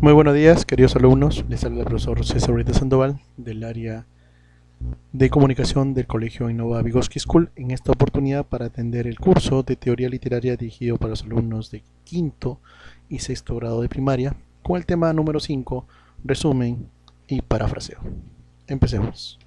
Muy buenos días, queridos alumnos. Les habla el profesor César Ureta Sandoval del área de comunicación del Colegio Innova Vygotsky School. En esta oportunidad para atender el curso de teoría literaria dirigido para los alumnos de quinto y sexto grado de primaria con el tema número 5, resumen y parafraseo. Empecemos.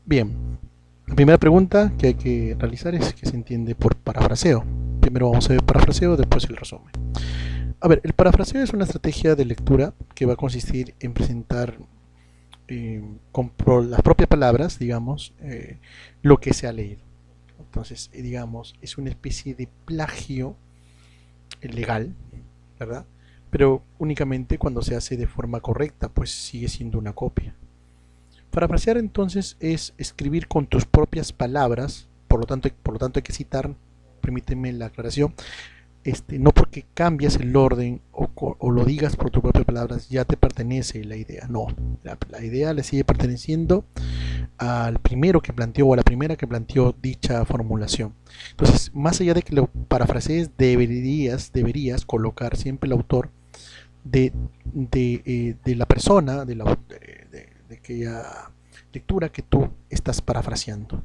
Bien, la primera pregunta que hay que realizar es qué se entiende por parafraseo. Primero vamos a ver parafraseo, después el resumen. A ver, el parafraseo es una estrategia de lectura que va a consistir en presentar con las propias palabras, digamos, lo que se ha leído. Entonces, digamos, es una especie de plagio legal, ¿verdad? Pero únicamente cuando se hace de forma correcta, pues sigue siendo una copia. Parafrasear entonces es escribir con tus propias palabras, por lo tanto hay que citar, permíteme la aclaración, no porque cambias el orden o lo digas por tus propias palabras ya te pertenece la idea, no, la idea le sigue perteneciendo al primero que planteó o a la primera que planteó dicha formulación. Entonces, más allá de que lo parafrasees, deberías colocar siempre el autor de la persona, de aquella lectura que tú estás parafraseando.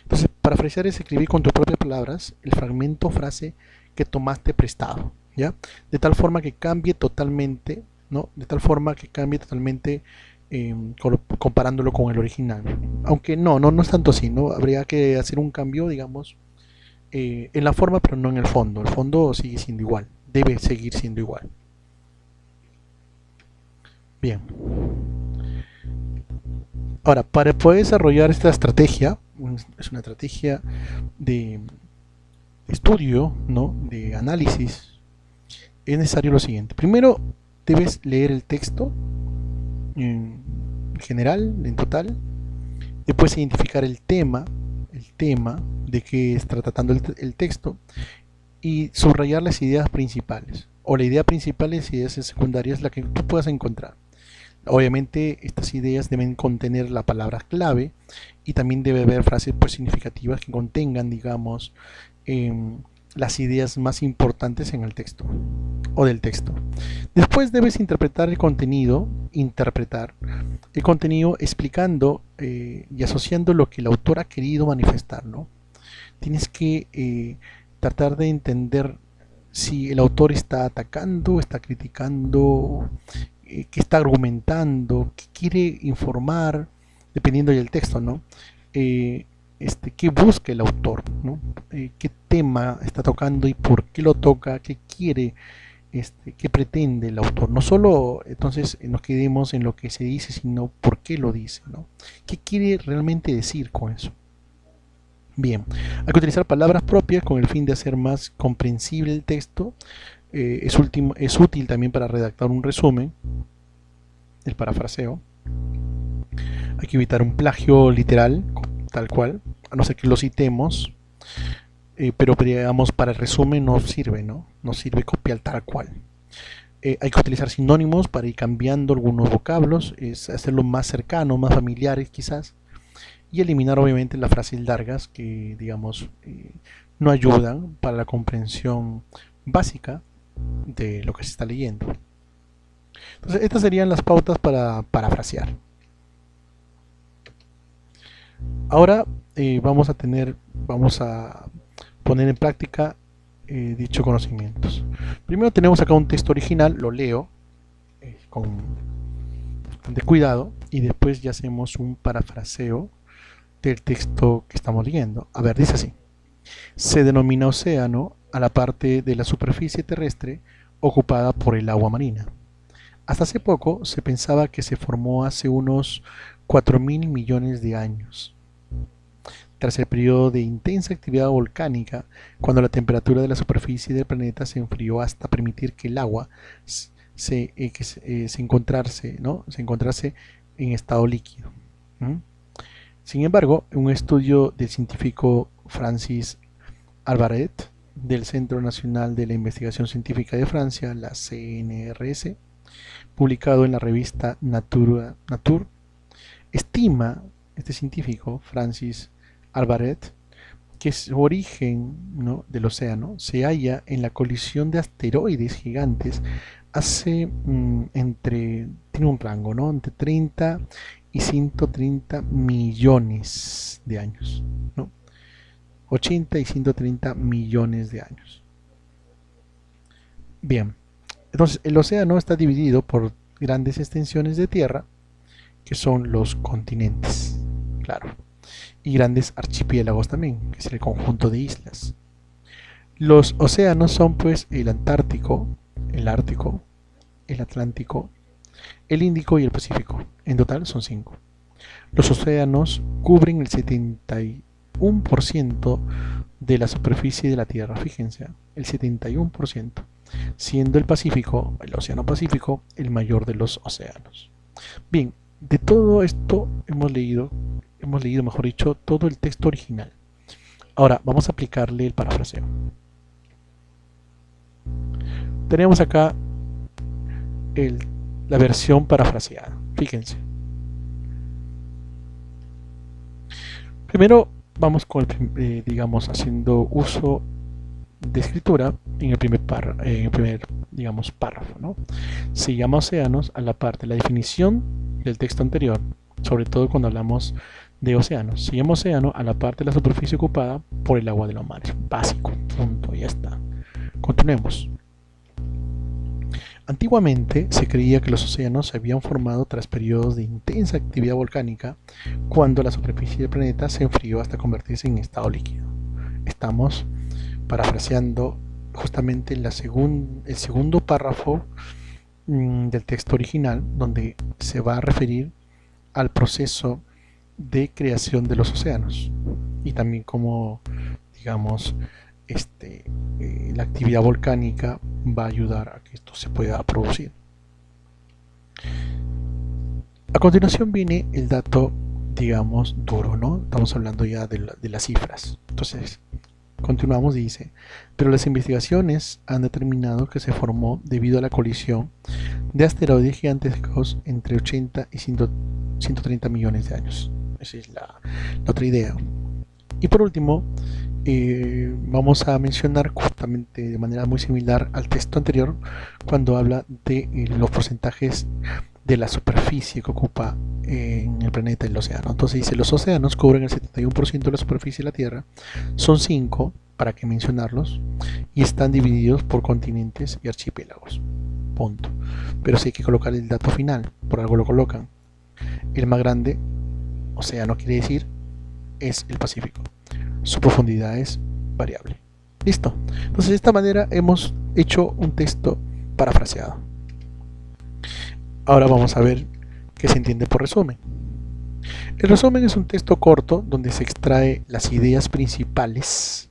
Entonces, parafrasear es escribir con tus propias palabras el fragmento o frase que tomaste prestado, ¿ya? De tal forma que cambie totalmente, ¿no? De tal forma que cambie totalmente comparándolo con el original. Aunque no es tanto así, ¿no? Habría que hacer un cambio, digamos, en la forma, pero no en el fondo. El fondo sigue siendo igual, debe seguir siendo igual. Bien. Ahora, para poder desarrollar esta estrategia, es una estrategia de estudio, ¿no? De análisis, es necesario lo siguiente. Primero, debes leer el texto en general, en total. Después identificar el tema de que está tratando el texto y subrayar las ideas principales. O la idea principal y las ideas secundarias, la que tú puedas encontrar. Obviamente estas ideas deben contener la palabra clave y también debe haber frases pues, significativas que contengan, digamos, las ideas más importantes en el texto o del texto. Después debes interpretar el contenido explicando y asociando lo que el autor ha querido manifestar, ¿no? Tienes que tratar de entender si el autor está atacando, está criticando, qué está argumentando, qué quiere informar, dependiendo del texto, ¿no? Qué busca el autor, ¿no? Qué tema está tocando y por qué lo toca, qué quiere, qué pretende el autor. No solo entonces nos quedemos en lo que se dice, sino por qué lo dice, ¿no? ¿Qué quiere realmente decir con eso? Bien, hay que utilizar palabras propias con el fin de hacer más comprensible el texto. Es útil también para redactar un resumen, el parafraseo. Hay que evitar un plagio literal, tal cual, a no ser que lo citemos, pero digamos para el resumen no sirve, ¿no? No sirve copiar tal cual. Hay que utilizar sinónimos para ir cambiando algunos vocablos, es hacerlo más cercano, más familiares quizás, y eliminar obviamente las frases largas que digamos no ayudan para la comprensión básica de lo que se está leyendo. Entonces estas serían las pautas para parafrasear. Ahora vamos a poner en práctica dichos conocimientos. Primero tenemos acá un texto original, lo leo con bastante cuidado y después ya hacemos un parafraseo del texto que estamos leyendo. A ver, dice así: se denomina océano a la parte de la superficie terrestre ocupada por el agua marina. Hasta hace poco se pensaba que se formó hace unos 4.000 millones de años. Tras el periodo de intensa actividad volcánica, cuando la temperatura de la superficie del planeta se enfrió hasta permitir que el agua se encontrase en estado líquido. Sin embargo, un estudio del científico Francis Albaret del Centro Nacional de la Investigación Científica de Francia, la CNRS, publicado en la revista Nature, estima este científico Francis Albaret que su origen, ¿no?, del océano se halla en la colisión de asteroides gigantes hace tiene un rango, ¿no?, entre 30 y 130 millones de años, ¿no? 80 y 130 millones de años. Bien, entonces el océano está dividido por grandes extensiones de tierra, que son los continentes, claro, y grandes archipiélagos también, que es el conjunto de islas. Los océanos son pues el Antártico, el Ártico, el Atlántico, el Índico y el Pacífico. En total son 5. Los océanos cubren el 71% de la superficie de la Tierra, fíjense, el 71%, siendo el Pacífico, el Océano Pacífico, el mayor de los océanos. Bien, de todo esto hemos leído, mejor dicho, todo el texto original. Ahora vamos a aplicarle el parafraseo. Tenemos acá la versión parafraseada, fíjense. Primero vamos con digamos, haciendo uso de escritura en el primer digamos, párrafo, ¿no? Se llama océanos a la parte, la definición del texto anterior, sobre todo cuando hablamos de océanos. Se llama océano a la parte de la superficie ocupada por el agua de los mares. Básico, punto, ya está. Continuemos. Antiguamente se creía que los océanos se habían formado tras periodos de intensa actividad volcánica, cuando la superficie del planeta se enfrió hasta convertirse en estado líquido. Estamos parafraseando justamente el segundo párrafo del texto original, donde se va a referir al proceso de creación de los océanos y también cómo, digamos, la actividad volcánica va a ayudar a que esto se pueda producir. A continuación viene el dato, digamos, duro, ¿no? Estamos hablando ya de las cifras. Entonces, continuamos, dice, pero las investigaciones han determinado que se formó debido a la colisión de asteroides gigantescos entre 80 y 130 millones de años. Esa es la otra idea. Y por último, vamos a mencionar justamente de manera muy similar al texto anterior, cuando habla de los porcentajes de la superficie que ocupa en el planeta el océano. Entonces dice, los océanos cubren el 71% de la superficie de la Tierra, son 5, para que mencionarlos, y están divididos por continentes y archipiélagos. Punto. Pero sí hay que colocar el dato final, por algo lo colocan. El más grande océano quiere decir es el Pacífico. Su profundidad es variable. Listo. Entonces de esta manera hemos hecho un texto parafraseado. Ahora vamos a ver qué se entiende por resumen. El resumen es un texto corto donde se extrae las ideas principales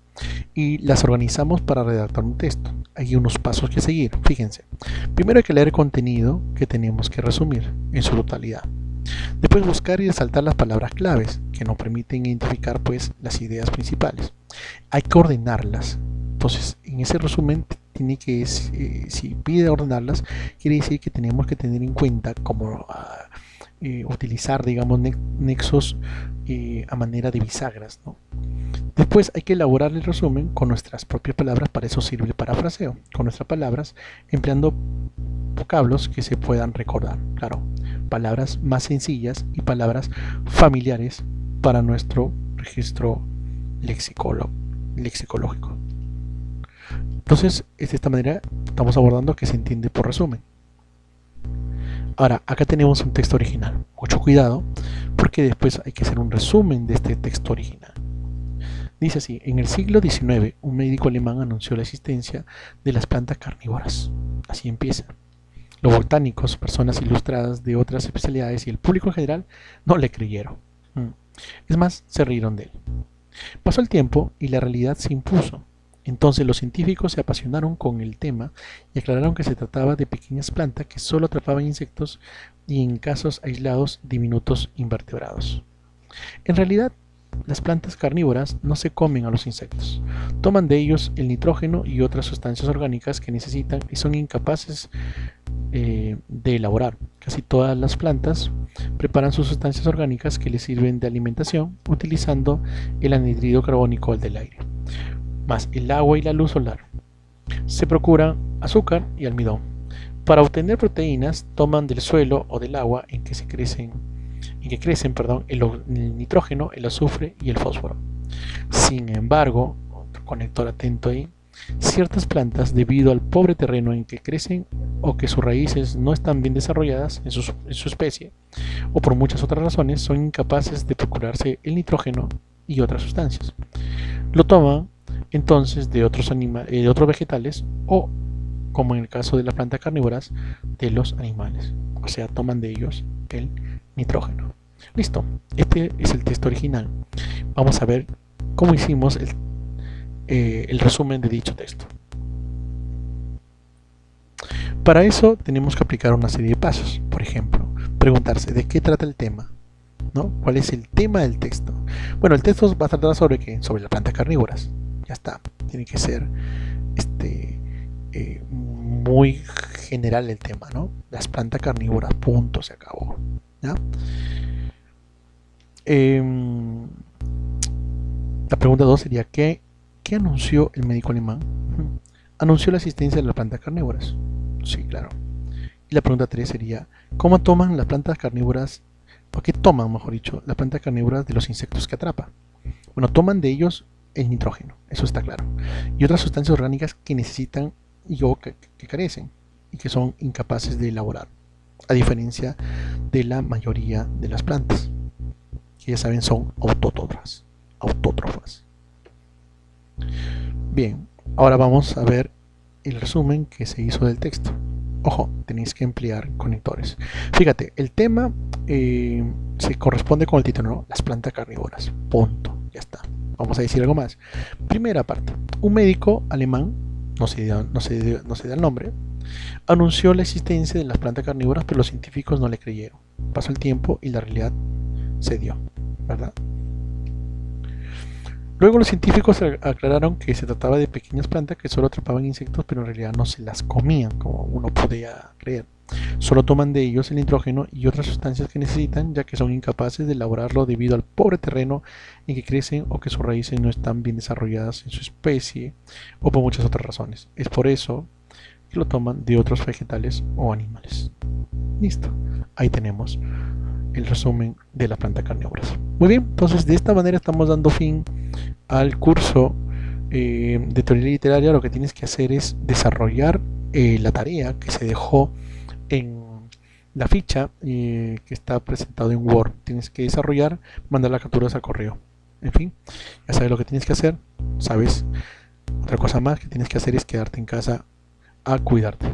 y las organizamos para redactar un texto. Hay unos pasos que seguir, fíjense. Primero hay que leer el contenido que tenemos que resumir en su totalidad. Después buscar y resaltar las palabras claves que nos permiten identificar pues las ideas principales. Hay que ordenarlas. Entonces en ese resumen tiene que, si pide ordenarlas, quiere decir que tenemos que tener en cuenta cómo utilizar, digamos, nexos a manera de bisagras, ¿no? Después hay que elaborar el resumen con nuestras propias palabras. Para eso sirve el parafraseo, con nuestras palabras, empleando vocablos que se puedan recordar, claro, palabras más sencillas y palabras familiares para nuestro registro lexicológico. Entonces, de esta manera estamos abordando que se entiende por resumen. Ahora, acá tenemos un texto original. Mucho cuidado, porque después hay que hacer un resumen de este texto original. Dice así: en el siglo XIX, un médico alemán anunció la existencia de las plantas carnívoras. Así empieza. Los botánicos, personas ilustradas de otras especialidades y el público en general no le creyeron. Es más, se rieron de él. Pasó el tiempo y la realidad se impuso. Entonces los científicos se apasionaron con el tema y aclararon que se trataba de pequeñas plantas que solo atrapaban insectos y, en casos aislados, diminutos invertebrados. En realidad, las plantas carnívoras no se comen a los insectos. Toman de ellos el nitrógeno y otras sustancias orgánicas que necesitan y son incapaces de elaborar. Casi todas las plantas preparan sus sustancias orgánicas que les sirven de alimentación utilizando el anhídrido carbónico del aire, más el agua y la luz solar. Se procuran azúcar y almidón. Para obtener proteínas toman del suelo o del agua en que crecen el nitrógeno, el azufre y el fósforo. Sin embargo, otro conector atento ahí, ciertas plantas, debido al pobre terreno en que crecen o que sus raíces no están bien desarrolladas en su especie, o por muchas otras razones, son incapaces de procurarse el nitrógeno y otras sustancias. Lo toman entonces de otros vegetales o, como en el caso de las plantas carnívoras, de los animales. O sea, toman de ellos el nitrógeno. Listo, este es el texto original. Vamos a ver cómo hicimos el resumen de dicho texto. Para eso tenemos que aplicar una serie de pasos. Por ejemplo, preguntarse de qué trata el tema, ¿no? ¿Cuál es el tema del texto? Bueno, el texto va a tratar sobre qué, sobre las plantas carnívoras. Ya está, tiene que ser muy general el tema, ¿no? Las plantas carnívoras, punto, se acabó, ¿ya? La pregunta 2 sería ¿qué anunció el médico alemán? Anunció la existencia de las plantas carnívoras. Sí, claro. Y la pregunta 3 sería ¿cómo toman las plantas carnívoras, o qué toman, mejor dicho, las plantas carnívoras de los insectos que atrapa? Bueno, toman de ellos el nitrógeno, eso está claro, y otras sustancias orgánicas que necesitan o que carecen y que son incapaces de elaborar, a diferencia de la mayoría de las plantas, que ya saben son autótrofas. Bien, ahora vamos a ver el resumen que se hizo del texto. Ojo, tenéis que emplear conectores. Fíjate, el tema se corresponde con el título, ¿no? Las plantas carnívoras, punto, ya está. Vamos a decir algo más. Primera parte, un médico alemán, no se da el nombre, anunció la existencia de las plantas carnívoras, pero los científicos no le creyeron. Pasó el tiempo y la realidad se dio, ¿verdad? Luego los científicos aclararon que se trataba de pequeñas plantas que solo atrapaban insectos, pero en realidad no se las comían, como uno podía creer. Solo toman de ellos el nitrógeno y otras sustancias que necesitan, ya que son incapaces de elaborarlo debido al pobre terreno en que crecen o que sus raíces no están bien desarrolladas en su especie, o por muchas otras razones. Es por eso que lo toman de otros vegetales o animales. Listo, ahí tenemos el resumen de las plantas carnívoras. Muy bien, entonces de esta manera estamos dando fin al curso de teoría literaria. Lo que tienes que hacer es desarrollar la tarea que se dejó en la ficha que está presentado en Word. Tienes que desarrollar, mandar las capturas al correo. En fin, ya sabes lo que tienes que hacer. Sabes, otra cosa más que tienes que hacer es quedarte en casa a cuidarte.